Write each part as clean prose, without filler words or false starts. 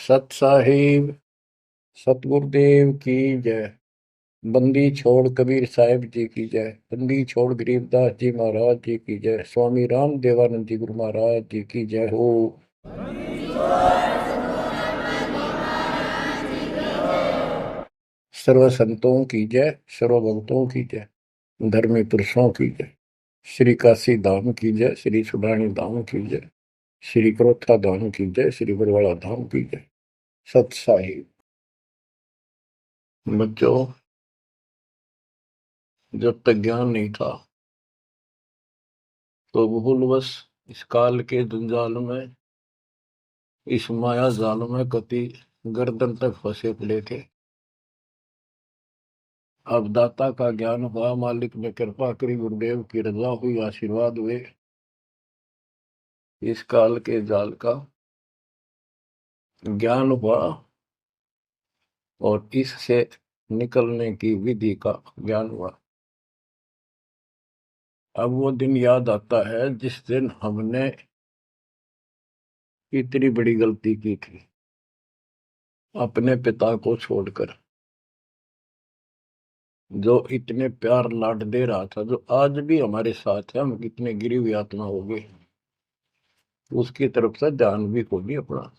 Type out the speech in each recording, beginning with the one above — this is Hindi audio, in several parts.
सत साहिब सतगुरुदेव की जय। बंदी छोड़ कबीर साहिब जी की जय। बंदी छोड़ गरीबदास जी महाराज जी की जय। स्वामी राम देवानंद जी गुरु महाराज जी की जय हो। सर्व संतों की जय, सर्व भक्तों की जय, धर्मी पुरुषों की जय। श्री काशी धाम की जय, श्री सुडानी धाम की जय, श्री क्रोथा धाम की जय, श्री बरवाड़ा धाम की जय। सत साहिब। बच्चों, जब तक ज्ञान नहीं था तो भूलवश इस काल के जंजाल में, इस माया जाल में कति गर्दन तक फंसे पड़े थे। अब दाता का ज्ञान हुआ, मालिक ने कृपा करी, गुरुदेव की रजा हुई, आशीर्वाद हुए। इस काल के जाल का ज्ञान हुआ और इससे निकलने की विधि का ज्ञान हुआ। अब वो दिन याद आता है जिस दिन हमने इतनी बड़ी गलती की थी, अपने पिता को छोड़कर, जो इतने प्यार लाड दे रहा था, जो आज भी हमारे साथ है। हम कितने गिरी हुई आत्मा हो गए, उसकी तरफ से ध्यान भी खो दिया अपना,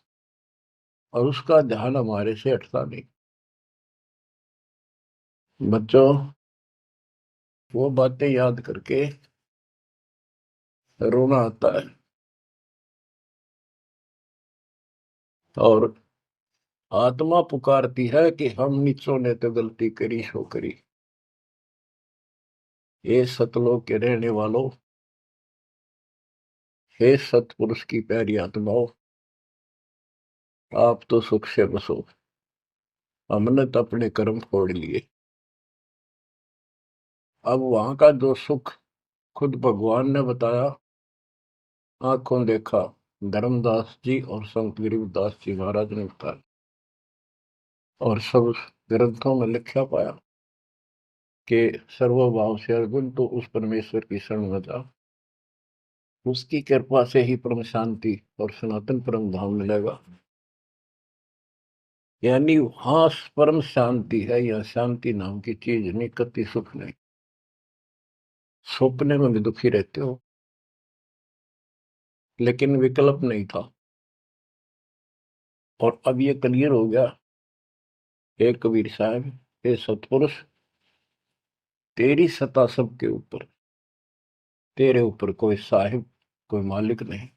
और उसका ध्यान हमारे से हटता नहीं। बच्चों, वो बातें याद करके रोना आता है। और आत्मा पुकारती है कि हम नीचों ने तो गलती करी सो करी। हे सतलोक के रहने वालों, हे सतपुरुष की प्यारी आत्माओं, आप तो सुख से बसो। हमने तो अपने कर्म फोड़ लिए। अब वहां का जो सुख खुद भगवान ने बताया, आंखों देखा, धर्मदास जी और संत गरीबदास जी महाराज ने बताया, और सब ग्रंथों में लिखा पाया कि सर्वभाव से अर्जुन तो उस परमेश्वर की शरण में जा, उसकी कृपा से ही परम शांति और सनातन परम धाम मिलेगा। यानी वहां परम शांति है, या शांति नाम की चीज नहीं, कति सुख नहीं। सपने में भी दुखी रहते हो, लेकिन विकल्प नहीं था। और अब ये क्लियर हो गया। हे कबीर साहब, हे सतपुरुष, तेरी सत्ता सबके ऊपर, तेरे ऊपर कोई साहिब, कोई मालिक नहीं।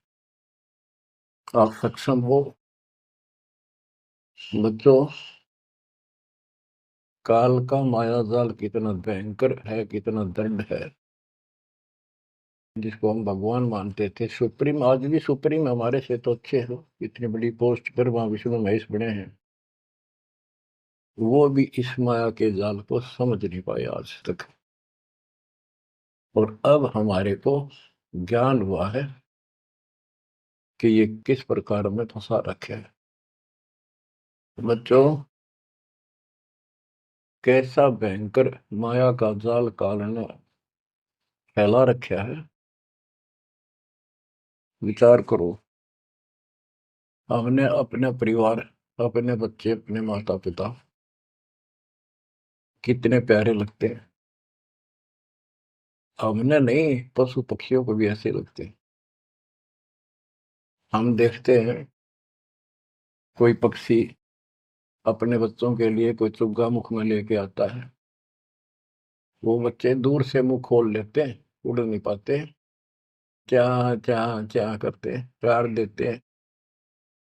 आप सक्षम हो। बच्चों, काल का माया जाल कितना भयंकर है, कितना दंड है। जिसको हम भगवान मानते थे, सुप्रीम, आज भी सुप्रीम हमारे से तो अच्छे हो, इतनी बड़ी पोस्ट पर वहां विष्णु महेश बने हैं, वो भी इस माया के जाल को समझ नहीं पाए आज तक। और अब हमारे को ज्ञान हुआ है कि ये किस प्रकार में फंसा रखे है। बच्चों, कैसा भयंकर माया का जाल काल ने फैला रखा है, विचार करो। हमने अपने परिवार, अपने बच्चे, अपने माता पिता कितने प्यारे लगते हैं। हमने नहीं, पशु पक्षियों को भी ऐसे लगते हैं। हम देखते हैं कोई पक्षी अपने बच्चों के लिए कोई चुग्गा मुख में लेके आता है, वो बच्चे दूर से मुंह खोल लेते हैं, उड़ नहीं पाते, क्या क्या क्या करते हैं, प्यार देते हैं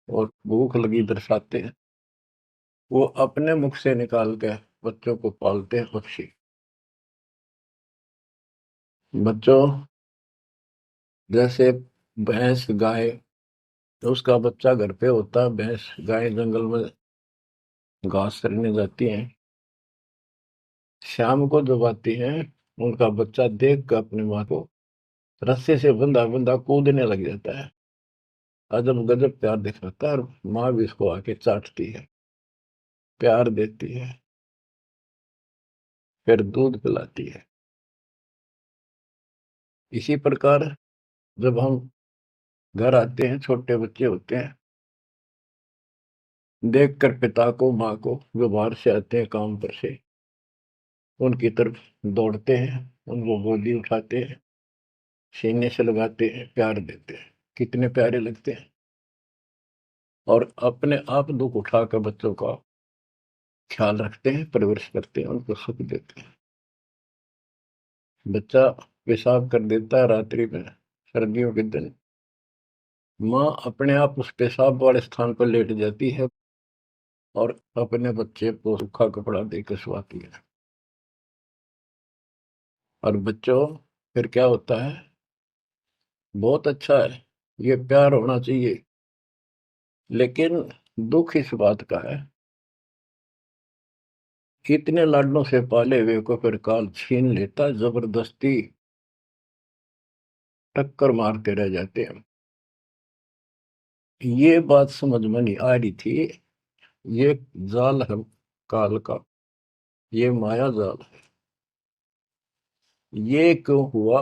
और भूख लगी दर्शाते हैं। वो अपने मुख से निकाल के बच्चों को पालते हैं पक्षी। बच्चों, जैसे भैंस गाय, तो उसका बच्चा घर पे होता है, भैंस गाय जंगल में घास चरने जाती हैं, शाम को जब आती हैं, उनका बच्चा देख कर अपनी माँ को रस्से से बंधा बंधा कूदने लग जाता है। अजब गजब प्यार दिखाता है, और माँ भी इसको आके चाटती है, प्यार देती है, फिर दूध पिलाती है। इसी प्रकार जब हम घर आते हैं, छोटे बच्चे होते हैं, देखकर पिता को माँ को जो बाहर से आते हैं काम पर से, उनकी तरफ दौड़ते हैं, उनको गोदी उठाते हैं, सीने से लगाते हैं, प्यार देते हैं, कितने प्यारे लगते हैं। और अपने आप दुख उठाकर बच्चों का ख्याल रखते हैं, परवरिश करते हैं, उनको सुख देते हैं। बच्चा पेशाब कर देता है रात्रि में, सर्दियों के दिन, माँ अपने आप उस पेशाब वाले स्थान पर लेट जाती है और अपने बच्चे को सूखा कपड़ा देकर सुलाती है। और बच्चों, फिर क्या होता है? बहुत अच्छा है, ये प्यार होना चाहिए। लेकिन दुख इस बात का है, इतने लाडलों से पाले हुए को फिर काल छीन लेता, जबरदस्ती टक्कर मारते रह जाते हैं। ये बात समझ में नहीं आ रही थी। ये जाल है काल का, ये माया जाल है। ये क्यों हुआ?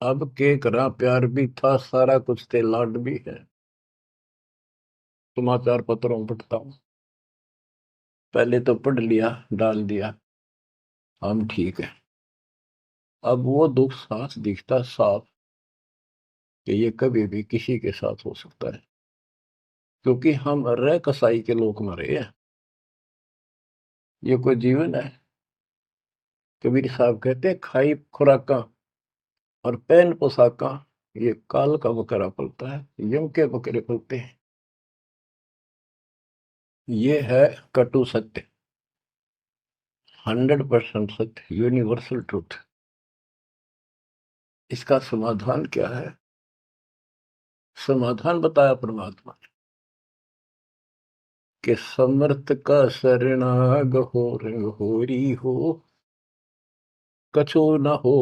अब के करा, प्यार भी था, सारा कुछ थे, लाड भी है। समाचार पत्रों में पढ़ता हूं, पहले तो पढ़ लिया, डाल दिया, हम ठीक है। अब वो दुख साफ दिखता साफ कि ये कभी भी किसी के साथ हो सकता है, क्योंकि हम रह कसाई के लोग मरे हैं। ये कोई जीवन है? कबीर साहब कहते हैं, खाई खुराका और पहन पोशाका, ये काल का बकरा पलता है, यम के बकरे पलते हैं। ये है कटु सत्य, 100% सत्य, यूनिवर्सल ट्रूथ। इसका समाधान क्या है? समाधान बताया परमात्मा ने कि समर्थ का शरणाग हो रंग होरी हो, कछु न हो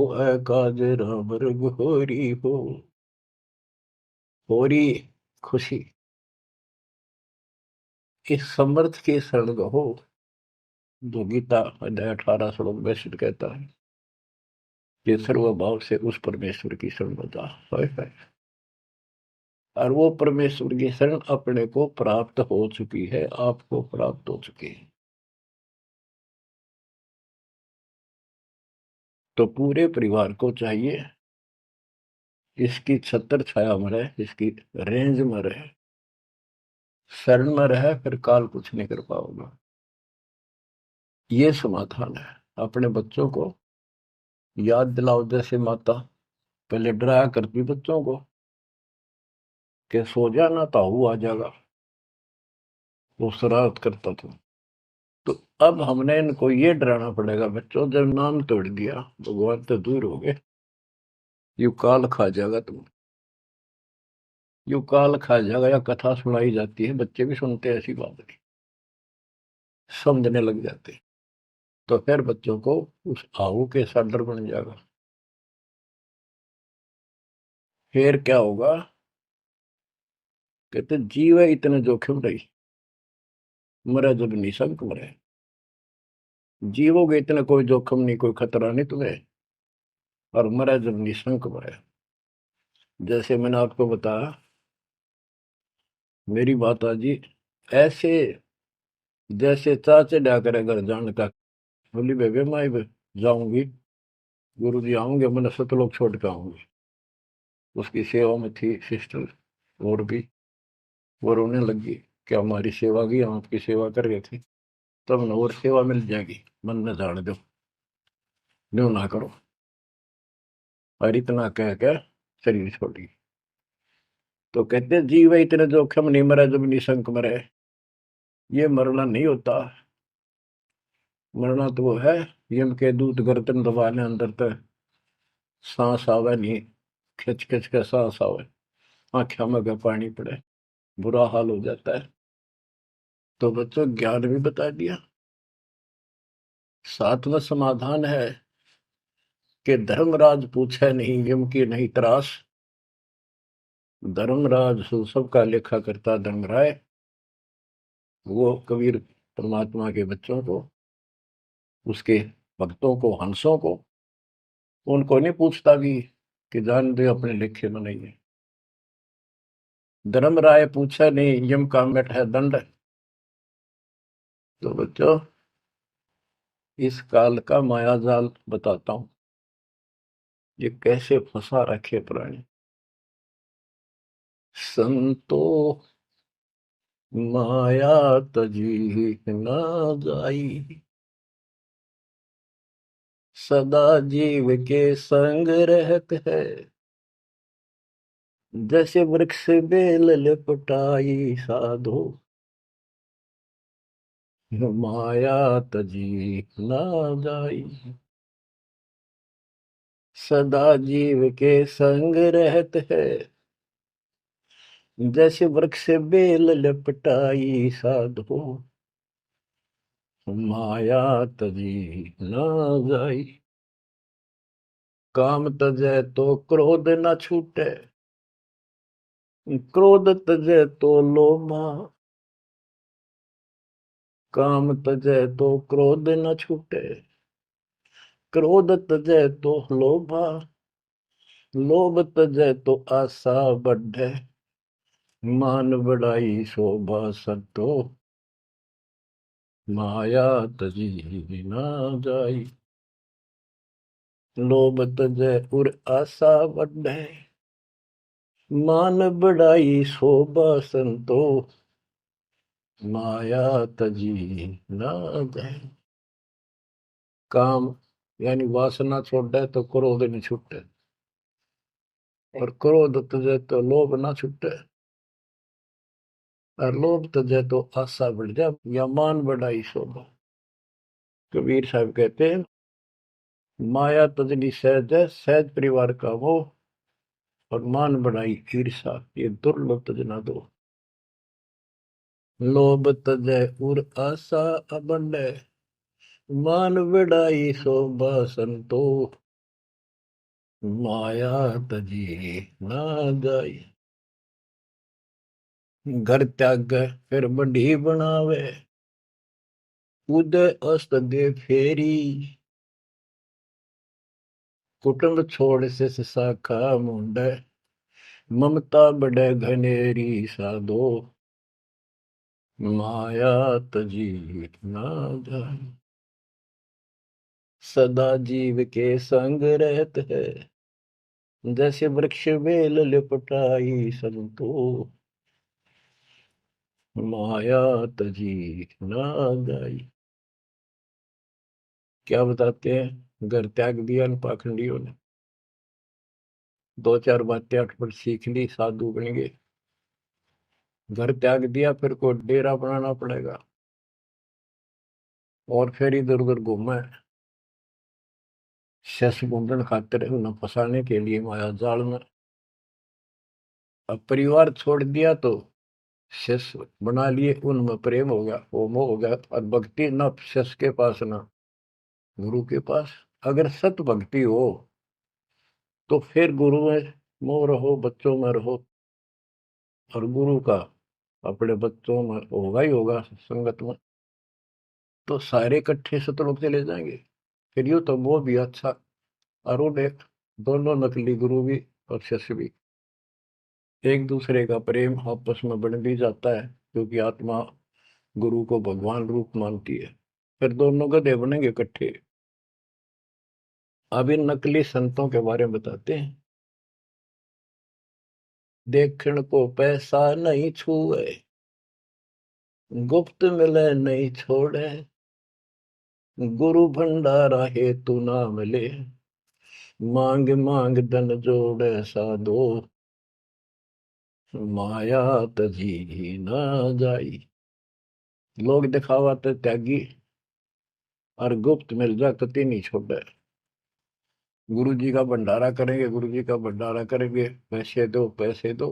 काज राम रंग होरी हो। होरी खुशी, इस समर्थ की शरण हो, जो गीता अध्याय 18 श्लोक 62 कहता है कि सर्वभाव से उस परमेश्वर की शरण में जा। और वो परमेश्वर की शरण अपने को प्राप्त हो चुकी है, आपको प्राप्त हो चुकी है। तो पूरे परिवार को चाहिए इसकी छत्र छाया में रहे, इसकी रेंज में रहे, शरण में रहे, फिर काल कुछ नहीं कर पाओगे। ये समाधान है। अपने बच्चों को याद दिलाओ, जैसे माता पहले डराया करती बच्चों को कि सो जाना, ताऊ आ जाएगा, वो शरारत करता था। तो अब हमने इनको ये डराना पड़ेगा, बच्चों जब नाम तोड़ दिया, भगवान तो दूर हो गए, यू काल खा जाएगा तुम, यू काल खा जाएगा। या कथा सुनाई जाती है, बच्चे भी सुनते हैं, ऐसी बात नहीं, समझने लग जाते हैं। तो फिर बच्चों को उस आहू के साथ डर बन जाएगा। फिर क्या होगा? कहते जीव है इतने जोखिम रही, मरे जब निशंक मरे। जीवोगे इतना कोई जोखिम नहीं, कोई खतरा नहीं तुम्हें, और मरे जब निशंक मरे। जैसे मैंने आपको बताया, मेरी बात जी ऐसे, जैसे चाचे डा करे घर जान का, बोली बेबे मैं जाऊंगी, गुरु जी आऊंगे, मैंने सतलोक छोड़ के आऊंगी। उसकी सेवा में थी सिस्टर, और भी वो रोने लगी कि हमारी सेवा की, हम आपकी सेवा कर रहे थे, तब न और सेवा मिल जाएगी, मन में जान दो, न्यू ना करो। और इतना कह के शरीर छोड़ी। तो कहते जीव इतने जोखिम नहीं, मरे जब निशंक मरे। ये मरना नहीं होता, मरना तो वो है, यम के दूत गर्दन दबाने अंदर तक सांस आवे नहीं, खिंच खिंच के सांस आवे, आंखों में का पानी पड़े, बुरा हाल हो जाता है। तो बच्चों, ज्ञान भी बता दिया, साथ में समाधान है कि धर्मराज पूछे नहीं, यम की नहीं त्रास। धर्मराज सबका लेखा करता धर्मराय, वो कबीर परमात्मा के बच्चों को, उसके भक्तों को, हंसों को, उनको नहीं पूछता भी कि जान दे अपने लेखे में नहीं है। धर्मराय पूछा नहीं, यम का मिट है दंड। तो बच्चों, इस काल का माया जाल बताता हूं, ये कैसे फंसा रखे प्राणी। संतो माया तजी न जाई, सदा जीव के संग रहत है, जैसे वृक्ष बेल लिपटाई साधो, माया तजी न जाई। सदा जीव के संग रहत है, जैसे वृक्ष बेल लिपटाई साधो, माया तजी न जाई। काम तजै तो क्रोध न छूटे, क्रोध तजै तो लोभा। काम तजै तो क्रोध न छूटे, क्रोध तजै तो लोभा। लोभ तजै तो आशा बढ़े, मान बढ़ाई शोभा संतो, माया तजी न जाई। लोभ तजै उर आशा बढ़े, मान बढ़ाई शोभा संतो, माया तजी न जाई। काम यानी वासना छोड़े तो क्रोध नहीं छूटे, और क्रोध तजे तो लोभ ना छूटे, और लोभ तजे तो आशा बढ़ जाए या मान बढ़ाई शोभा। कबीर साहब कहते हैं, माया तजनी सहज है, सहज परिवार का वो, और मान बढ़ाई ईर्षा, ये दुर्लभ तजना दो। लोभ तजय उर आशा अबंडे, मान बढ़ाई शोभा संतो, माया तजी ना जाई। घर त्याग फिर बढ़ी बनावे, उदय अस्त दे फेरी। कुटुंब छोड़ से शाखा मुंडे, ममता बढ़े घनेरी साधो, माया तजी ना जाए। सदा जीव के संग रहत है, जैसे वृक्ष बेल लिपटाई संतो, माया तजी ना जाई। क्या बताते हैं, घर त्याग दिया इन पाखंडियों ने, दो चार बातें अटपट सीख ली, साधु बन गए। घर त्याग दिया, फिर को डेरा बनाना पड़ेगा, और फिर इधर उधर घूमे, शस घूमने खातिर उन्हें फंसाने के लिए माया जाल में। अब परिवार छोड़ दिया तो शस बना लिए, उनमें प्रेम हो गया, वो मोह हो गया, और भक्ति न शस के पास ना गुरु के पास। अगर सत भक्ति हो तो फिर गुरु में मोह रहो, बच्चों में रहो, और गुरु का अपने बच्चों में होगा ही होगा संगत में, तो सारे इकट्ठे सतलोक चले जाएंगे। फिर यूं तो वो भी अच्छा, और वो देख, दोनों नकली गुरु भी और शिष्य भी, एक दूसरे का प्रेम आपस में बढ़ भी जाता है, क्योंकि आत्मा गुरु को भगवान रूप मानती है। फिर दोनों गधे बनेंगे इकट्ठे। अब इन नकली संतों के बारे में बताते हैं। देखण को पैसा नहीं छुए, गुप्त मिले नहीं छोड़े, गुरु भंडारा हेतु ना मिले, मांग मांग धन जोड़े साधो, माया तजी ना जाई। लोग दिखावा तो त्यागी, और गुप्त मिल जा कति नहीं छोड़े। गुरु जी का भंडारा करेंगे, गुरु जी का भंडारा करेंगे, पैसे दो पैसे दो,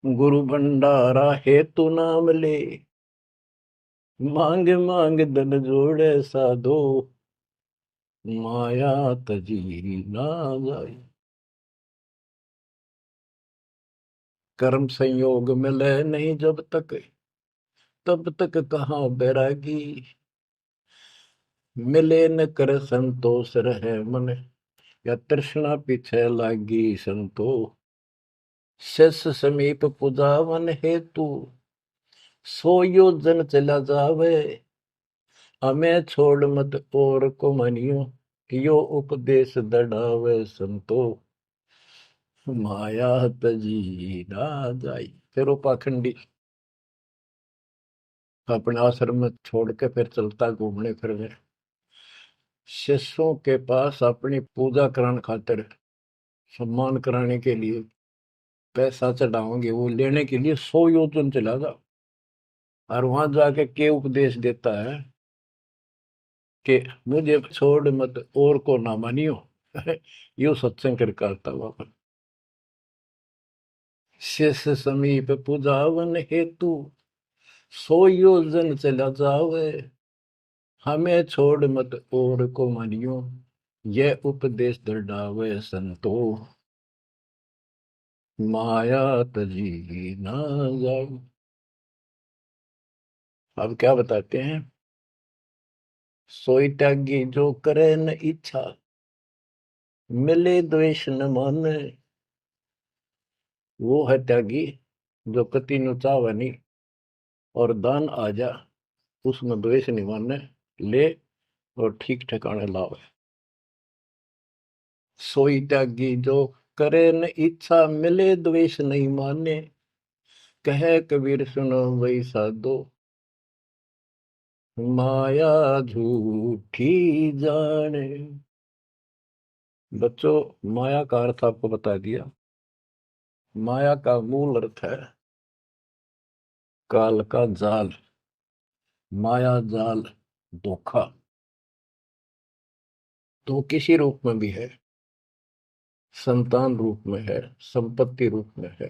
गुरु भंडारा हेतु नाम ले, मांग मांग धन जोड़े साधो, माया तजी ना जाई। कर्म संयोग मिले नहीं जब तक, तब तक कहाँ बैरागी, मिले न कर संतोष रहे मन, या तृष्णा पीछे लागी संतो, शिष्य समीप पुजावन हेतु, सो योजन चला जावे। हमें छोड़ मत और को मनियो, यो उपदेश दढ़ावे संतो। माया तजी ना जाई। फिर वो पाखंडी अपने आश्रम में छोड़ के फिर चलता घूमने फिरने, शिष्यों के पास अपनी पूजा कराने खातिर, सम्मान कराने के लिए, पैसा चढ़ाओगे वो लेने के लिए 100 योजन चला जा। और वहां जाके के उपदेश देता है कि मुझे छोड़ मत और को ना मानियो। यो सत्संग कर करता हुआ शिष्य समीप पुजावन हेतु, 100 योजन चला जावे। हमें छोड़ मत और को मानियो, यह उपदेश दृढ़ावे संतो। माया तजी ना जाए। अब क्या बताते हैं, सोई त्यागी जो करे न इच्छा, मिले द्वेष न माने। वो है त्यागी जो कति नु चावे नहीं, और दान आ जा उसमें द्वेष नहीं माने, ले और ठीक ठिकाने लावे। सोई त्यागी जो करे न इच्छा, मिले द्वेष नहीं माने। कहे कबीर सुनो वही साधो, माया झूठी जाने। बच्चों, माया का अर्थ आपको बता दिया। माया का मूल अर्थ है काल का जाल, माया जाल, धोखा। तो किसी रूप में भी है, संतान रूप में है, संपत्ति रूप में है,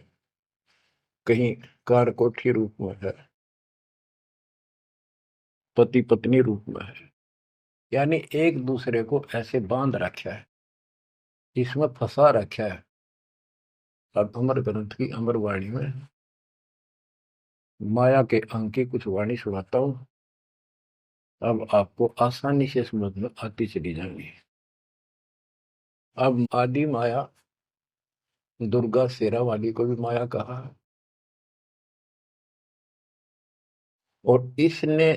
कहीं कार कोठी रूप में है, पति पत्नी रूप में है। यानी एक दूसरे को ऐसे बांध रखा है, इसमें फंसा रखा है। अब अमर ग्रंथ की अमर वाणी में माया के अंक की कुछ वाणी सुनाता हूं। अब आपको आसानी से समझ में आती चली जाएंगी। अब आदि माया, दुर्गा शेरा वाली को भी माया कहा है, और इसने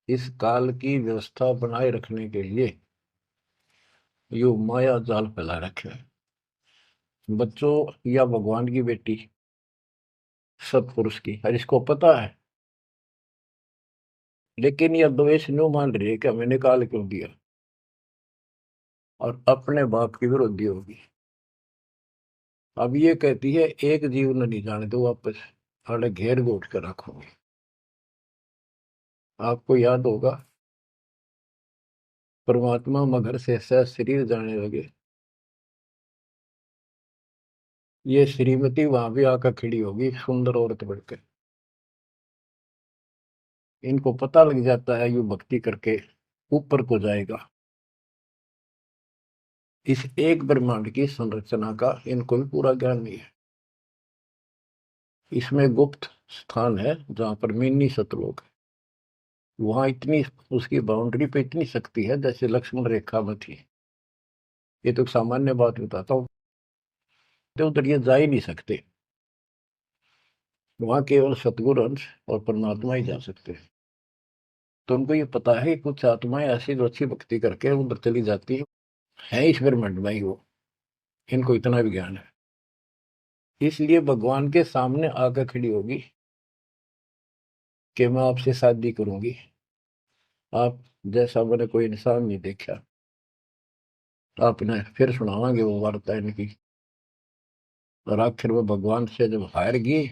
इस काल की व्यवस्था बनाए रखने के लिए यो माया जाल फैला रखे है। बच्चों, या भगवान की बेटी सतपुरुष की हर इसको पता है, लेकिन यह द्वेष न्यू मान रही है कि हमें निकाल क्यों दिया, और अपने बाप की विरोधी होगी। अब ये कहती है एक जीव न नहीं जाने दो वापस, अरे घेर घोट कर रखोगे। आपको याद होगा, परमात्मा मगर से सह शरीर जाने लगे, ये श्रीमती वहां भी आकर खड़ी होगी सुंदर औरत बढ़कर। इनको पता लग जाता है यू भक्ति करके ऊपर को जाएगा। इस एक ब्रह्मांड की संरचना का इनको भी पूरा ज्ञान नहीं है। इसमें गुप्त स्थान है जहां पर मिनी सतलोक है। वहां इतनी, उसकी बाउंड्री पे इतनी शक्ति है जैसे लक्ष्मण रेखा में थी। ये तो सामान्य बात बताता हूँ, तो उधर ये जा ही नहीं सकते। वहां केवल सतगुरु अंश और परमात्मा ही जा सकते हैं। तो उनको ये पता है कि कुछ आत्माएं ऐसी जो अच्छी भक्ति करके उधर चली जाती है इस ब्रह्मांड में ही वो, इनको इतना भी ज्ञान है। इसलिए भगवान के सामने आकर खड़ी होगी कि मैं आपसे शादी करूंगी, आप जैसा मैंने कोई इंसान नहीं देखा। आपने फिर सुनावांगे वो वार्ता इनकी। और आखिर में भगवान से जब हार गई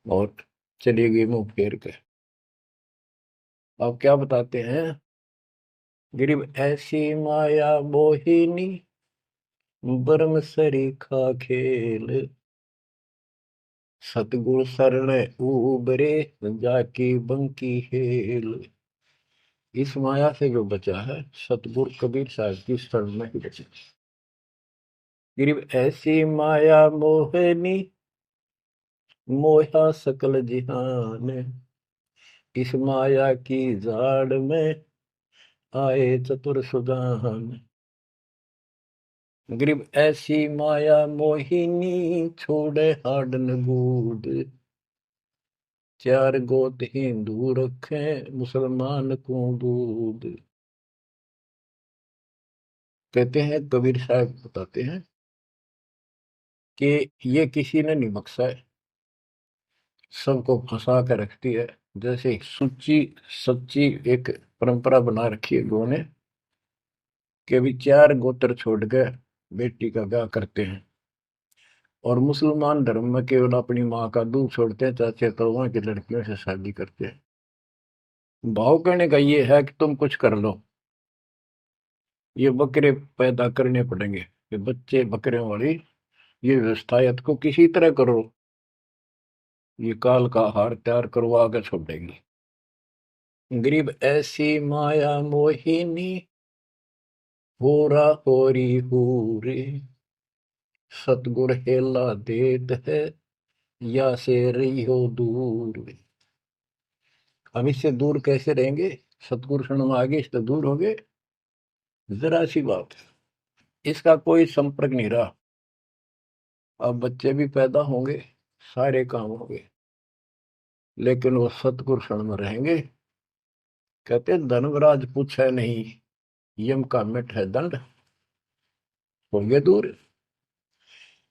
और चली गई मुंह फेर के। अब क्या बताते हैं, गरीब ऐसी माया मोहिनी, बरम सरीखा खेल। सतगुर शरण उबरे, जाकी बंकी हेल। इस माया से जो बचा है, सतगुरु कबीर साहब की शरण में ही बचा। गरीब ऐसी माया मोहिनी, मोहा सकल जिहान। इस माया की जाड़ में आए चतुर सुजान। गरीब ऐसी माया मोहिनी छोड़े हाडन बूढ़, चार गोत हिंदू रखे मुसलमान को दूध। कहते हैं, कबीर साहब बताते हैं कि ये किसी ने नहीं बख्शा है, सबको फंसा कर रखती है। जैसे सुच्ची सच्ची एक परंपरा बना रखी है लोगों ने कि भी चार गोत्र छोड़ के बेटी का ब्याह करते हैं, और मुसलमान धर्म में केवल अपनी माँ का दूध छोड़ते हैं, चाचे तो वहां की लड़कियों से शादी करते हैं। भाव कहने का ये है कि तुम कुछ कर लो, ये बकरे पैदा करने पड़ेंगे, ये बच्चे बकरियों वाली ये व्यवस्था को किसी तरह करो, ये काल का हार तैयार करवा के छोड़ेंगे। गरीब ऐसी माया मोहिनी होरा होरी हूरे, सतगुर हेला देत है या से रही हो दूर। हम इससे दूर कैसे रहेंगे? सतगुरु शरण में आगे इससे दूर हो गए, जरा सी बात, इसका कोई संपर्क नहीं रहा। अब बच्चे भी पैदा होंगे, सारे काम होंगे, लेकिन वो सतगुरु शरण में रहेंगे। कहते धर्मराज पूछे नहीं, यम का मिट है दंड, होंगे दूर।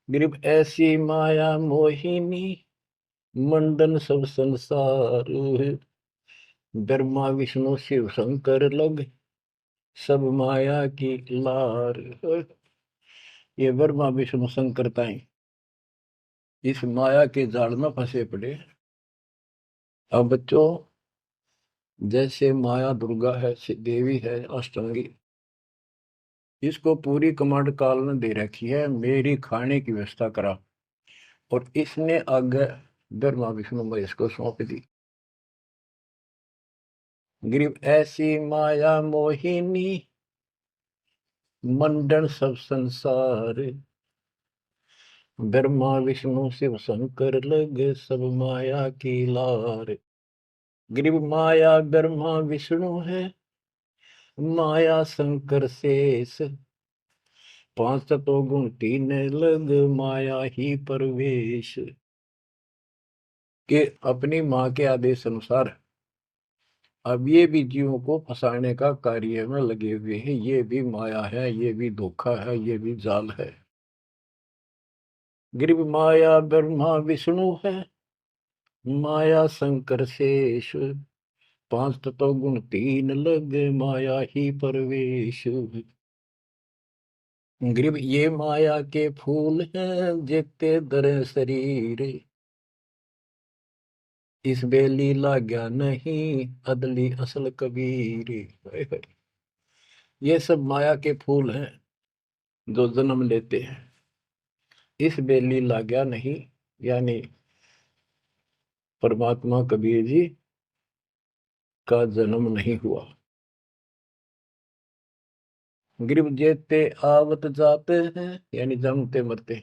गरीब ऐसी माया मोहिनी मंडन सब संसार, ब्रह्मा विष्णु शिव शंकर लग सब माया की लार। ये ब्रह्मा विष्णु शंकर ताई इस माया के जाल में फंसे पड़े। अब बच्चों, जैसे माया दुर्गा है, देवी है अष्टांगी, इसको पूरी कमांड काल ने दे रखी है, मेरी खाने की व्यवस्था करा, और इसने आगे ब्रह्मा विष्णु महेश को सौंप दी। गरीब ऐसी माया मोहिनी मंडन सब संसार, ब्रह्मा विष्णु शिव शंकर लगे सब माया की लार। गरीब माया ब्रह्मा विष्णु है, माया शंकर शेष, पांच तत्व गुण तीन लग माया ही परवेश। के अपनी माँ के आदेश अनुसार अब ये भी जीवों को फंसाने का कार्य में लगे हुए हैं। ये भी माया है, ये भी धोखा है, ये भी जाल है। गरीब माया ब्रह्मा विष्णु है, माया शंकर शेष, पांच तत्व गुण तीन लग माया ही परवेश। गरीब ये माया के फूल हैं जेते दर शरीर, इस बेली लाग्या नहीं अदली असल कबीर। ये सब माया के फूल हैं जो जन्म लेते हैं, इस बेली लाग्या नहीं, यानी परमात्मा कबीर जी का जन्म नहीं हुआ। गरीब जेते आवत जाते हैं, यानी जन्मते मरते,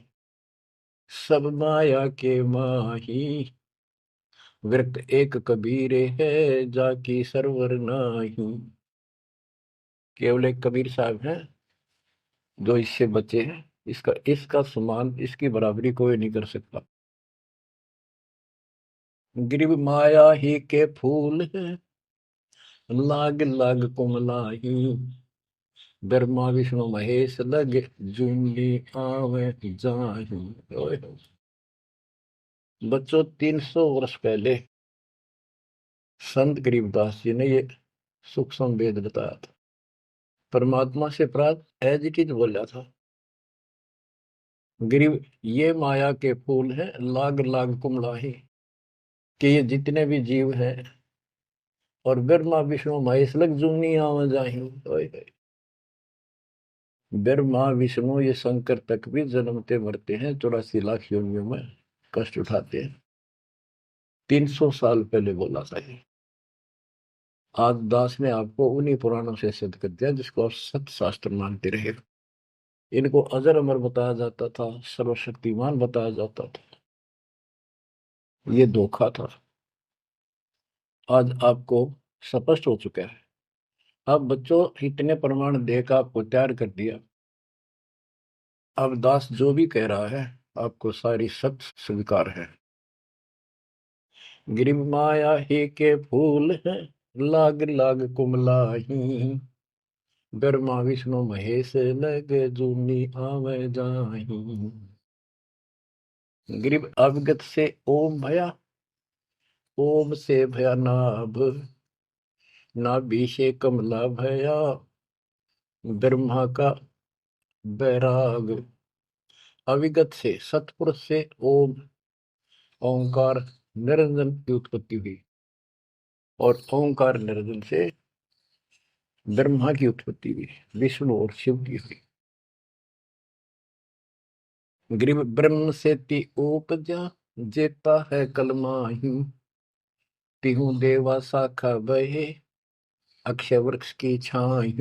सब माया के माही, व्यक्त एक कबीर है जाकी सरवर नाही। केवल एक कबीर साहब हैं जो इससे बचे हैं, इसका इसका समान, इसकी बराबरी कोई नहीं कर सकता। गरीब माया ही के फूल है, लाग लाग कुमलाही, ब्रह्मा विष्णु महेश लग जूंगी आवे जाही। ओए होए। बच्चों, 300 वर्ष पहले संत गरीबदास जी ने ये सूक्ष्म वेद बताया था, परमात्मा से प्राप्त एज इट इज बोला था। गरीब ये माया के फूल हैं, लाग लाग कुमलाही, कि ये जितने भी जीव हैं, और ब्रह्मा विष्णु महेश लग जूनी आवा जाही। ओए होए। ब्रह्मा विष्णु ये शंकर तक भी जन्मते मरते हैं, 84 लाख योनियों में कष्ट उठाते हैं। 300 साल पहले बोला था ये। आज दास ने आपको उन्हीं पुराणों से सिद्ध कर दिया जिसको आप सत्य शास्त्र मानते रहे। इनको अजर अमर बताया जाता था, सर्वशक्तिमान बताया जाता था, ये धोखा था। आज आपको स्पष्ट हो चुका है। अब बच्चों, इतने प्रमाण देकर आपको तैयार कर दिया, अब दास जो भी कह रहा है आपको सारी सच स्वीकार है। गिरि माया ही के फूल है, लाग लाग कुमलाही, ब्रह्मा विष्णु महेश लगे जूनी आवे जाही। गिरिव अवगत से ओम भया, ओम से भया नाभ, नाभि से कमला भया, ब्रह्मा का बैराग। अविगत से सतपुरुष से ओम ओंकार निरंजन की उत्पत्ति हुई, और ओंकार निरंजन से ब्रह्मा की उत्पत्ति हुई, विष्णु और शिव की हुई। ग्रीव ब्रह्म से ति उपजा, जेता है कलमाही, तिहु देवा शाखा बहे, अक्षय वृक्ष की छाई।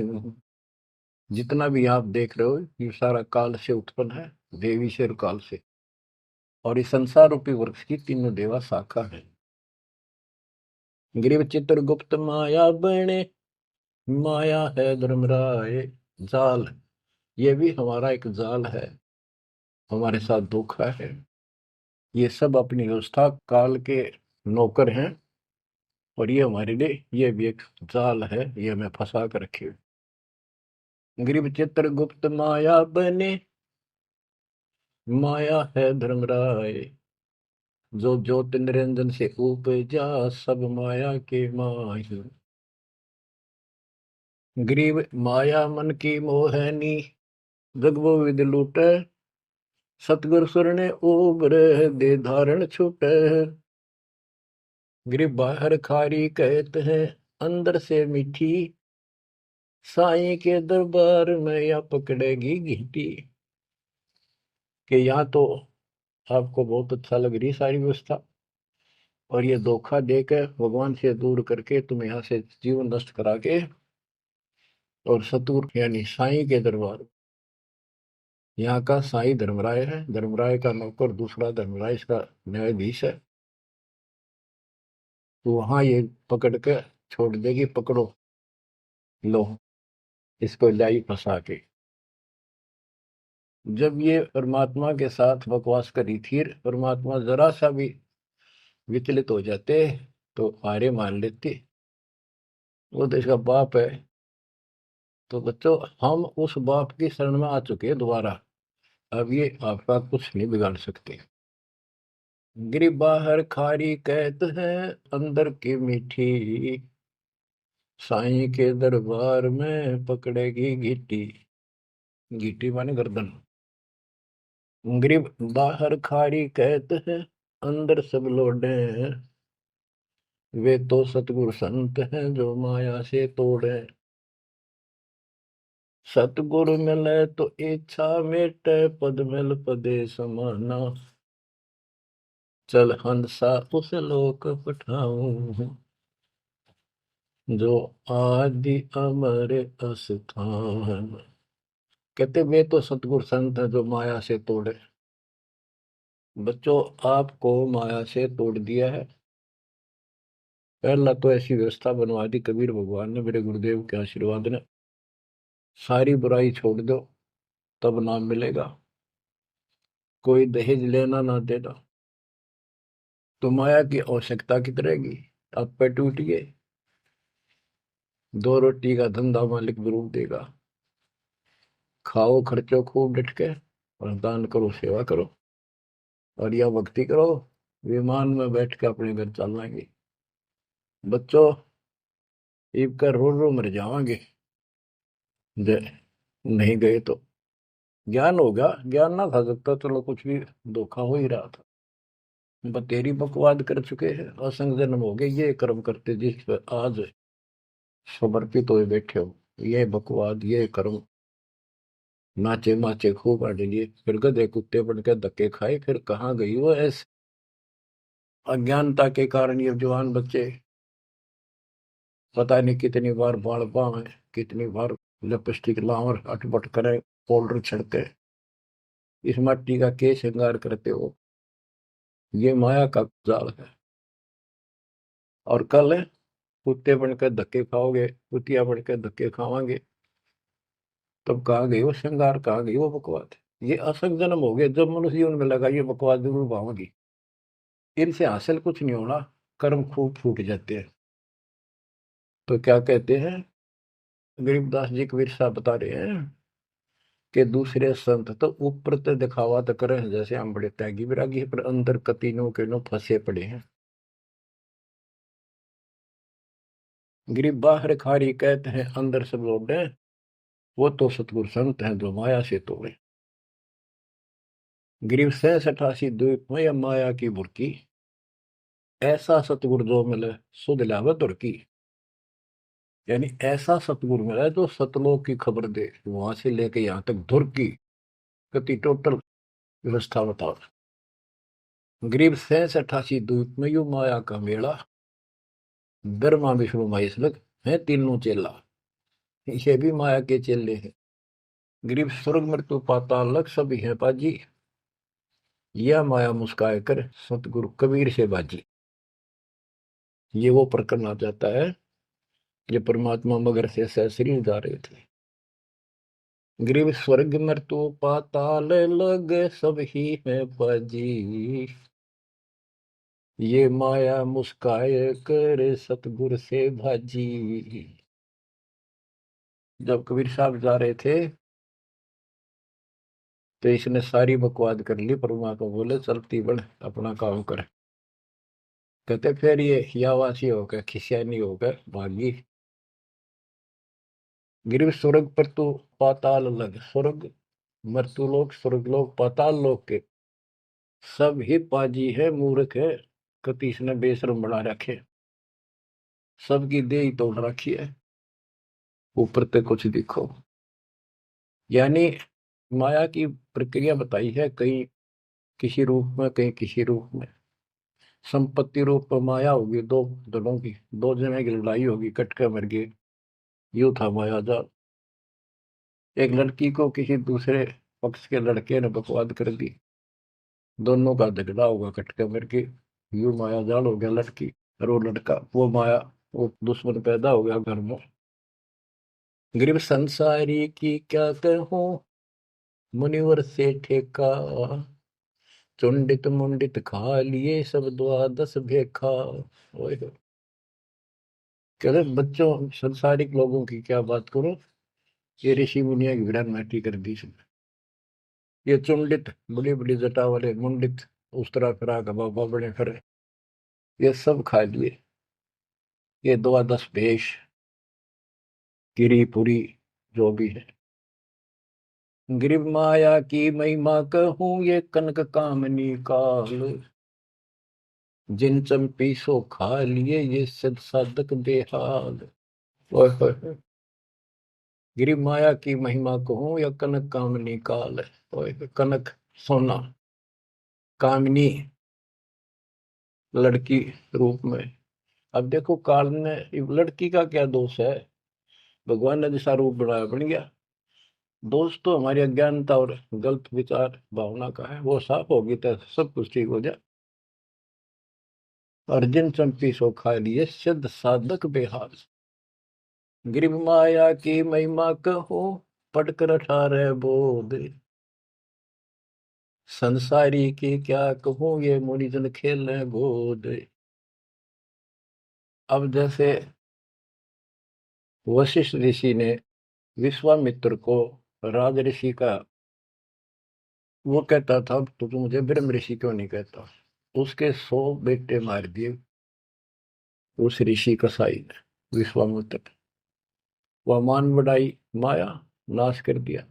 जितना भी आप देख रहे हो ये सारा काल से उत्पन्न है, देवी से और काल से, और इस संसार रूपी वृक्ष की तीनों देवा शाखा है। ग्रीव चित्रगुप्त माया बने, माया है धर्मराय जाल, ये भी हमारा एक जाल है, हमारे साथ धोखा है। ये सब अपनी व्यवस्था काल के नौकर हैं, और ये हमारे लिए ये भी एक जाल है, ये हमें फंसा कर रखे हुए। ग्रीव चित्रगुप्त माया बने, माया है धर्मराय, जो ज्योति निरंजन से उपजा, सब माया के माही। ग्रीव माया मन की मोहनी, जग वो विद लूटे, सतगुर सुर ने उबर दे धारण छूटे। ग्रीव बाहर खारी कहते हैं, अंदर से मीठी, साईं के दरबार में या पकड़ेगी घीटी। कि यहाँ तो आपको बहुत अच्छा लग रही सारी व्यवस्था, और ये धोखा देकर भगवान से दूर करके तुम यहाँ से जीवन नष्ट करा के, और सतुर यानी साईं के दरबार, यहाँ का साईं धर्मराय है, धर्मराय का नौकर दूसरा धर्मराय इसका न्यायाधीश है, तो वहां ये पकड़ के छोड़ देगी, पकड़ो लो इसको लाई फंसा के। जब ये परमात्मा के साथ बकवास करी थी, परमात्मा जरा सा भी विचलित हो जाते तो हारे मान लेते, वो तो इसका बाप है। तो बच्चों हम उस बाप की शरण में आ चुके हैं दोबारा, अब ये आपका कुछ नहीं बिगाड़ सकते। गिरी बाहर खारी कहत है, अंदर की मीठी, साईं के दरबार में पकड़ेगी घीटी। घीटी माने गर्दन। ग्रीब बाहर खारी कहत है, अंदर सब लोडे, वे तो सतगुरु संत हैं जो माया से तोड़े। सतगुरु मिले तो इच्छा मेटे, पद मिल पदे समाना, चल हंसा उस लोक पठाऊं, जो आदि अमर अस्थान। कहते वे तो सतगुरु संत हैं जो माया से तोड़े। बच्चों आपको माया से तोड़ दिया है। पहला तो ऐसी व्यवस्था बनवा दी कबीर भगवान ने, मेरे गुरुदेव के आशीर्वाद ने, सारी बुराई छोड़ दो तब नाम मिलेगा, कोई दहेज लेना ना देना, तो माया की आवश्यकता कितनी रहेगी। आप पे टूटिए, दो रोटी का धंधा मालिक जरूर देगा, खाओ खर्चो खूब डट के, और दान करो सेवा करो, और यह भक्ति करो, विमान में बैठ के अपने घर चल जाएंगे। बच्चों ईब कर रो रो मर जाओगे, नहीं गए तो ज्ञान होगा, ज्ञान ना था सकता, चलो कुछ भी धोखा हो ही रहा था। बतेरी बकवाद कर चुके हैं, असंग जन्म हो गए, ये कर्म करते जिस पर आज समर्पित हुए बैठे हो, ये बकवाद ये कर्म, नाचे माचे खूब आटे लिए, फिर गधे कुत्ते बन के धक्के खाए, फिर कहाँ गई वो ऐसे अज्ञानता के कारण। ये जवान बच्चे पता नहीं कितनी बार बाल पावे, कितनी बार लिपस्टिक लावर अटपट करे, पाउडर छिड़के, इस मट्टी का के श्रृंगार करते हो, ये माया का जाल है। और कल कुत्ते बनकर धक्के खाओगे, कुतिया बनकर धक्के खावांगे, तब कहाँ गई वो श्रृंगार, कहाँ गई वो बकवाद। ये असंग जन्म हो गया। जब मनुष्य जीवन में लगा ये बकवास जरूर पाऊंगी, इनसे हासिल कुछ नहीं होना, कर्म खूब फूट जाते हैं। तो क्या कहते हैं, गरीबदास जी कबीर साहब बता रहे हैं कि दूसरे संत तो ऊपर तो दिखावा तो करें जैसे हम बड़े त्यागी विरागी, पर अंदर कतीनों के नो फंसे पड़े हैं। गरीब बाहर खारी कहते हैं अंदर सब लोग हैं, वो तो सतगुरु संत हैं जो माया से तोड़े। गरीब 87 द्वीप में या माया की बुरकी, ऐसा सतगुरु जो मिले सुध लावे तुर्की। यानी ऐसा सतगुरु मिला जो सतलोक की खबर दे, वहां से लेके यहाँ तक धुर की गति टोटल व्यवस्था बताओ। गरीब 87 द्वीप में यू माया का मेला, ब्रह्मा विष्णु महेश लग है तीनों चेला, ये भी माया के चेले हैं। गरीब स्वर्ग मृत्यु पाताल लग सभी है पाजी, यह माया मुस्काए कर सतगुरु कबीर से बाजी। ये वो प्रकरण आ जाता है ये परमात्मा मगर से सहसरी जा रहे थे। गरीब स्वर्ग मृत्यु पाताल लग सब ही है पाजी, ये माया मुस्काए कर सतगुरु से भाजी। जब कबीर साहब जा रहे थे तो इसने सारी बकवाद कर ली, परमात्मा को बोले चलती बढ़ अपना काम कर। कहते फिर ये हियावासी होकर खिसियानी होकर भागी। गिरव स्वर्ग पर तू पाताल लग, स्वर्ग मृत्यु लोक स्वर्ग लोक पाताल लोक के सब ही पाजी है मूर्ख है, कतीस ने बेशरम बना रखे, सबकी दे ही तोड़ रखी है, ऊपर तक कुछ दिखो। यानी माया की प्रक्रिया बताई है, कहीं किसी रूप में कहीं किसी रूप में। संपत्ति रूप में माया होगी दो दलों की, दो जने की लड़ाई होगी, कट के मर गए, यूं था माया जाल। एक लड़की को किसी दूसरे पक्ष के लड़के ने बकवाद कर दी, दोनों का झगड़ा होगा कट के मर के, यूं माया जाल हो गया लड़की और वो लड़का, वो माया वो दुश्मन पैदा हो गया घर में। गरीब संसारी की क्या कहूं मुनिवर से ठेका, चुंडित मुंडित खा लिए सब द्वादश भेखा। ओए होए। कहते बच्चों संसारिक लोगों की क्या बात करूं, ये ऋषि मुनिया की विरान माटी कर दी इसने। ये चुंडित बड़ी बड़ी जटा वाले मुंडित उस तरह फिरा का बाबा बड़े फिर, ये सब खा लिए, ये द्वादश भेष गिरी पुरी जो भी है। गिरिव माया की महिमा कहूं ये कनक कामनी काल, जिन चंपी सो खा लिए ये सिद्ध साधक बेहाल। ओए होए होए। गिरिव माया की महिमा कहूं या कनक कामनी काल, ओए होए, कनक सोना, कामनी लड़की रूप में। अब देखो काल ने लड़की का क्या दोष है, भगवान ने जैसा रूप बनाया बन गया। दोष तो हमारी अज्ञानता और गलत विचार भावना का है, वो साफ होगी तो सब कुछ ठीक हो जाए। अर्जुन चंपी सो खा लिए सिद्ध साधक बेहाल, गिरिव माया की महिमा कहो पढ़कर 18 बोध, संसारी की क्या कहूं ये मुनिजन खेल गोद। अब जैसे वशिष्ठ ऋषि ने विश्वामित्र को राज ऋषि का, वो कहता था तो तू मुझे ब्रह्म ऋषि क्यों नहीं कहता, उसके 100 बेटे मार दिए उस ऋषि कसाई ने विश्वामित्र। वह मान बढ़ाई माया, नाश कर दिया।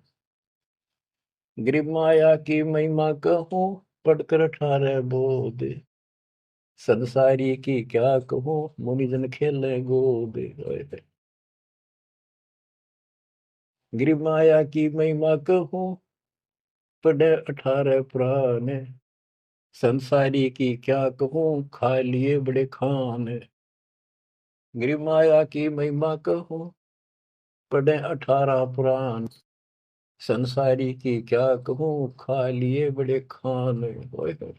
गिरिव माया की महिमा कहूं पढ़कर 18 बोध, संसारी की क्या कहूं मुनिजन खेले गोद। गिरिव माया की महिमा कहूं पढ़े 18 पुराण, संसारी की क्या कहूं खा लिए बड़े खान। गिरिव माया की महिमा कहूं पढ़े 18 पुराण, संसारी की क्या कहूं खा लिए बड़े खान। ओए होए।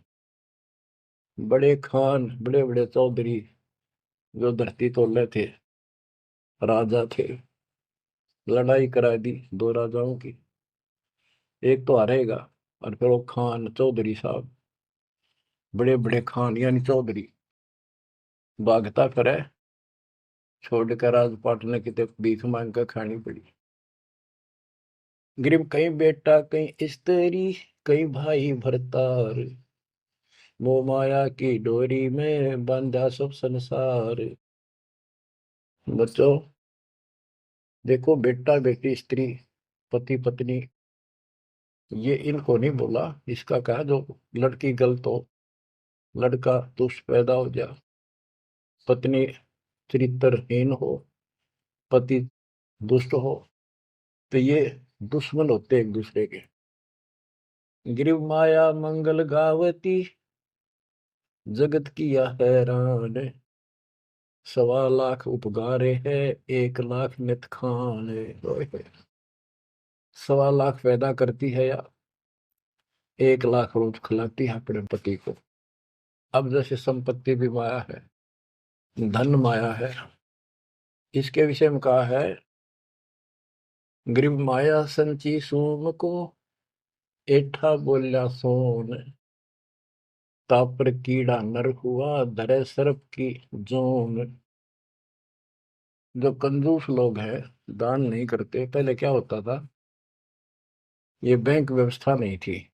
बड़े खान बड़े बड़े चौधरी जो धरती तोड़े थे, राजा थे, लड़ाई करा दी दो राजाओं की, एक तो हारेगा। और फिर वो खान चौधरी साहब, बड़े बड़े खान यानी चौधरी, भागता करे, छोड़ कर राजपाट ने कितने भीख मांग कर खानी पड़ी। गरीब कहीं बेटा कहीं स्त्री, कहीं भाई भरतार, मोह माया की डोरी में बांधा सब संसार। बच्चों देखो, बेटा बेटी स्त्री पति पत्नी, ये इनको नहीं बोला। इसका कहा जो लड़की गलत हो, लड़का दुष्ट पैदा हो जा, पत्नी चरित्रहीन हो, पति दुष्ट हो, तो ये दुश्मन होते एक दूसरे के। गिरिव माया मंगल गावती, जगत किया हैरान, 1.25 लाख उपगारे है, 1 लाख नित खान। 1.25 लाख पैदा करती है या 1 लाख रोज खिलाती है अपने पति को। अब जैसे संपत्ति भी माया है, धन माया है, इसके विषय में कहा है, गरीब माया संची सूम को, एठा बोल्या सोन, तापर कीड़ा नर हुआ, धरे सर्प की जोन। जो कंजूस लोग हैं, दान नहीं करते, पहले क्या होता था, ये बैंक व्यवस्था नहीं थी,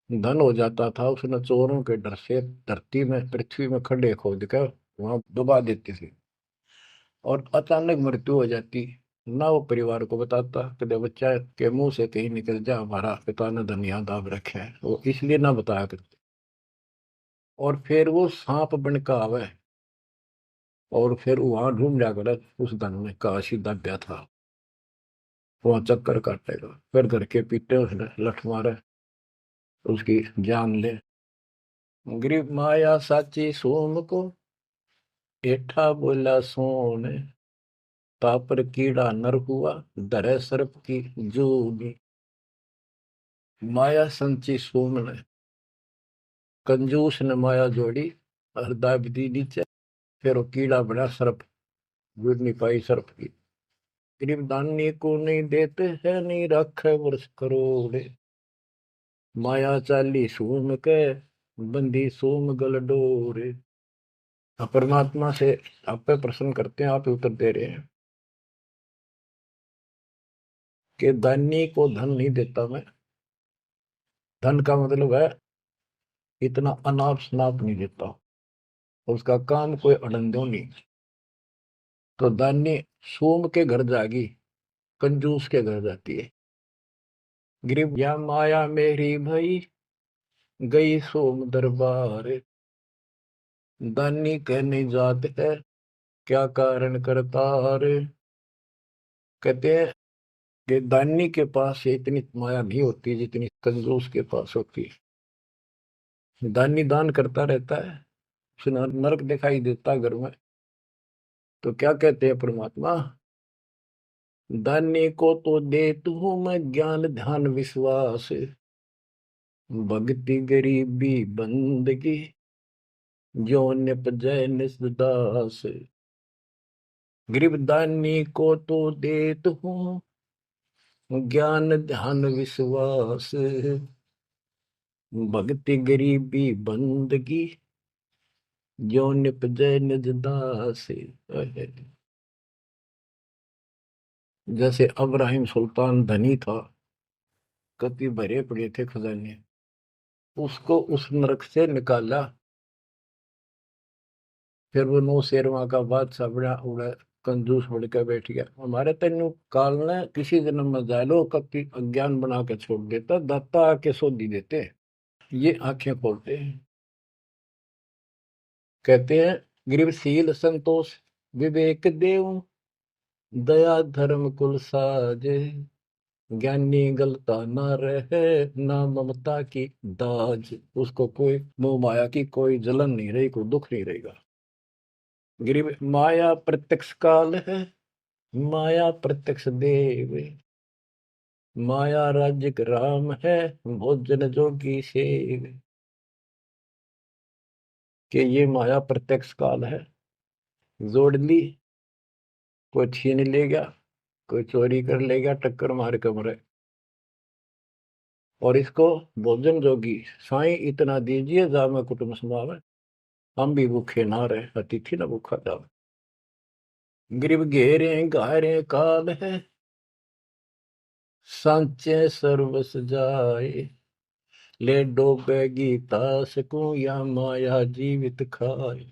धन हो जाता था उसने चोरों के डर से धरती में पृथ्वी में खड्डे खोद कर वहां डुबा देती थी, और अचानक मृत्यु हो जाती, ना वो परिवार को बताता, कदे बच्चा के मुंह से कहीं निकल जा हमारा पिता ने धन याद दाब रखे है, वो इसलिए ना बताया करते। और फिर वो सांप बन का आवे, और फिर वहां ढूंढ जा कर उस धन में काशी दब्या था, वहां चक्कर काटेगा, फिर घर के पीटे उसने लठ मारे, उसकी जान ले। गरीब माया साची सोम को, एठा बोला सोन, तापर कीड़ा नर हुआ, धरे सर्प की जूनी। माया संची सोम ने, कंजूस ने माया जोड़ी और दाब दी नीचे, फिर वो कीड़ा बना सर्प, जुड़ नहीं पाई सर्प की। गरीब दानी को नहीं देते है, नहीं रखे वर्ष करोड़, माया चाली सोम के, बंदी सोम गल डोर। परमात्मा से आप पे प्रश्न करते हैं, आप ही उत्तर दे रहे हैं कि दानी को धन नहीं देता मैं। धन का मतलब है इतना अनाप शनाप नहीं देता, उसका काम कोई अड़ंदो नहीं। तो दानी सोम के घर जागी, कंजूस के घर जाती है। गरीब या माया मेरी भई, गई सोम दरबार, दानी कहने जात है, क्या कारण करतार। कहते हैं कि दानी के पास इतनी माया नहीं होती जितनी कंजूस के पास होती है। दानी दान करता रहता है, उसे नरक दिखाई देता घर में। तो क्या कहते हैं परमात्मा, दानी को तो देता हूं मैं ज्ञान ध्यान विश्वास, भक्ति गरीबी बंदगी, जो निपजय निसदास। गरीब दानी को तो देता हूँ ज्ञान ध्यान विश्वास, भक्ति गरीबी बंदगी, जो निपजय निज दास। जैसे अब्राहिम सुल्तान धनी था, कति भरे पड़े थे खजाने, उसको उस नरक से निकाला, फिर वो नौ शेरवा का बादशाह बड़ा उड़ा, कंजूस बन के बैठ गया। हमारे तेन काल ने किसी जन्म में जालो कति अज्ञान बना के छोड़ देता, दाता आके सोधी देते, ये आंखें खोलते हैं। कहते हैं गरीबशील संतोष विवेक देव, दया धर्म कुल साजे, ज्ञानी गलता ना रहे, ना ममता की दाज। उसको कोई मोह माया की कोई जलन नहीं रही, कोई दुख नहीं रहेगा। गरीब माया प्रत्यक्ष काल है, माया प्रत्यक्ष देव, माया राज्य राम है, भोजन जोगी सेव। कि ये माया प्रत्यक्ष काल है, जोड़ ली, कोई छीन ले गया, कोई चोरी कर ले गया, टक्कर मार के मरे। और इसको भोजन जोगी साईं इतना दीजिए जामे कुटुंब समावे, हम भी भूखे ना रहे अतिथि न भूखा जावे। गिरब घेरे घारे काल है, सांचे सर्वस जाए, ले डोबेगी तास को या माया जीवित खाए।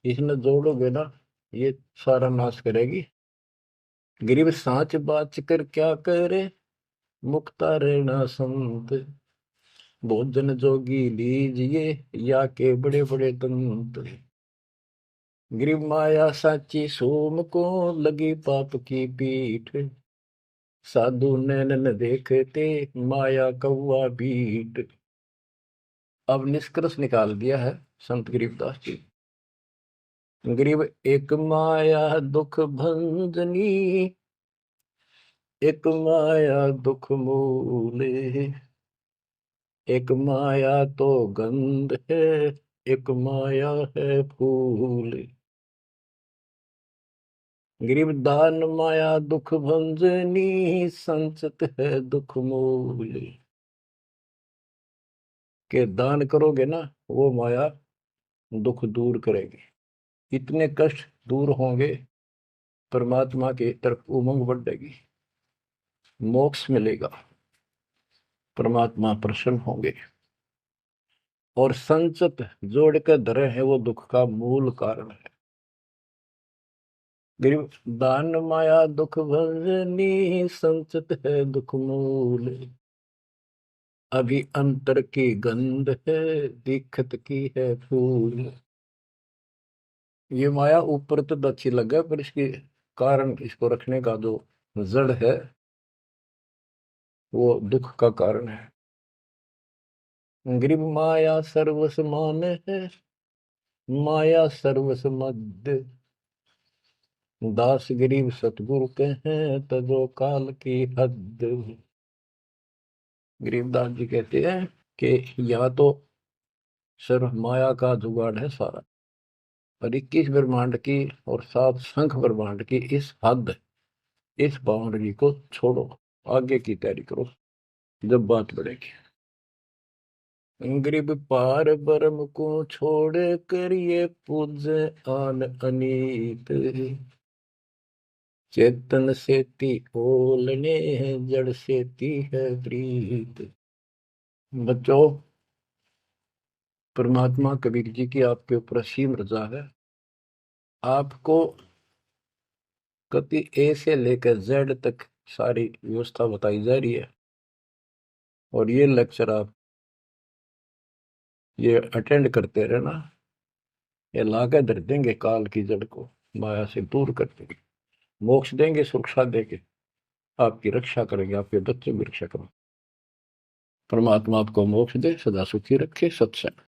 इसने जोड़ोगे ना ये सारा नाश करेगी। गरीब सांच बाच कर क्या करे, मुक्ता रहना संत, भोजन जोगी लीजिए या के बड़े बड़े दंत। गरीब माया साची सोम को लगी पाप की पीठ, साधु नैन न देखते माया कौवा बीट। अब निष्कर्ष निकाल दिया है संत गरीबदास जी। गरीब एक माया दुख भंजनी, एक माया दुख मूले, एक माया तो गंध है, एक माया है फूल। गरीब दान माया दुख भंजनी, संचत है दुख मूल। के दान करोगे ना वो माया दुख दूर करेगी, इतने कष्ट दूर होंगे, परमात्मा की तरफ उमंग बढ़ेगी, मोक्ष मिलेगा, परमात्मा प्रसन्न होंगे। और संचत जोड़ कर धरे है वो दुख का मूल कारण है। गरीब दान माया दुख भंजनी, संचत है दुख मूल। अभी अंतर की गंध है, दिखत की है फूल। ये माया ऊपर तो अच्छी लगे पर इसके कारण, इसको रखने का जो जड़ है वो दुख का कारण है। गरीब माया सर्वस मान है, माया सर्वस मद, दास गरीब सतगुरु के हैं तजो काल की हद। गरीबदास जी कहते हैं कि या तो सिर्फ माया का जुगाड़ है सारा, और 21 ब्रह्मांड की और 7 शंख ब्रह्मांड की इस हद, इस बाउंड्री को छोड़ो, आगे की तैयारी करो जब बात बढ़ेगी। गरीब पार ब्रह्म को छोड़ करिए पूज आन अनीत, चेतन सेती ओलने जड़ सेती है प्रीत। बच्चों, परमात्मा कबीर जी की आपके ऊपर असीम रजा है। आपको कति ए से लेकर जेड तक सारी व्यवस्था बताई जा रही है, और ये लेक्चर आप ये अटेंड करते रहना, ये लाकर धर देंगे काल की जड़ को, माया से दूर कर देंगे, मोक्ष देंगे, सुरक्षा देंगे, आपकी रक्षा करेंगे, आपके बच्चे की रक्षा करेंगे। परमात्मा आपको मोक्ष दे, सदा सुखी रखे। सत्संग।